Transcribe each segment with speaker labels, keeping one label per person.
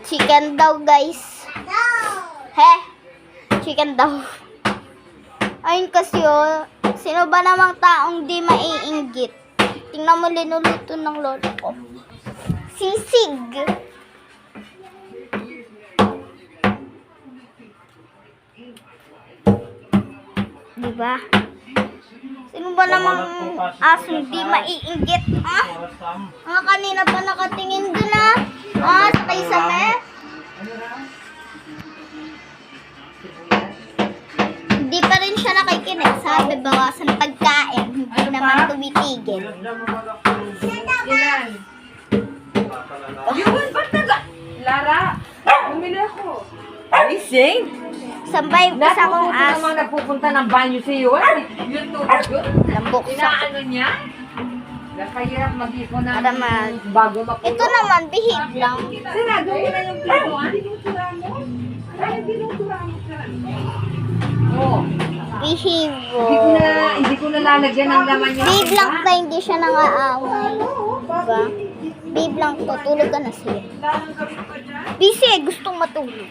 Speaker 1: Chicken daw, guys. He? Chicken daw. Ayun kasi oh, sino ba namang taong di maiinggit? Tingnan mo, linuluto ng lolo ko. Sisig. Diba? Sino ba namang asong di maiinggit? Ah? Mga kanina pa nakatingin dun ah. Ah, sakay sa mess. Hindi pa rin siya nakikinig. Sabi, bawasan pagkain. Hindi naman tumitigil.
Speaker 2: Ilan? Yun, ba't Lara, bumili ako. Gising?
Speaker 1: Sambay sa akong
Speaker 2: Napupunta naman napupunta ng banyo sa iyo. Yun tubig yun.
Speaker 1: lambok sa...
Speaker 2: Inaano niya? Napahirap mag-ipon ng
Speaker 1: Adaman.
Speaker 2: bago mapuno.
Speaker 1: Ito naman, behave lang.
Speaker 2: Sinado mo na yung pintuan? Dinutura mo? Ay, dinutura mo ka. Oo.
Speaker 1: Behave.
Speaker 2: Hindi ko na lalagyan ng laman niya.
Speaker 1: Behave lang na hindi siya nangaaway. Diba? Behave lang to. Tulog ka na siya. Busy, gustong matulog.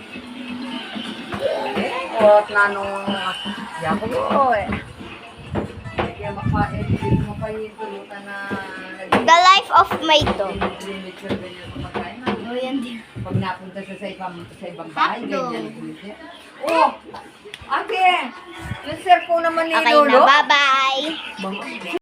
Speaker 2: At nanong yapo ko eh. Kaya mapahintulutan na
Speaker 1: The life of Maito.
Speaker 2: limit sa ganyan kumakain.
Speaker 1: O, yan din.
Speaker 2: Pag napunta siya sa ibang bahay,
Speaker 1: Sakto.
Speaker 2: ganyan po siya. Oh! Ate! Yung cellphone naman ni
Speaker 1: Okay
Speaker 2: Lolo.
Speaker 1: na, bye-bye.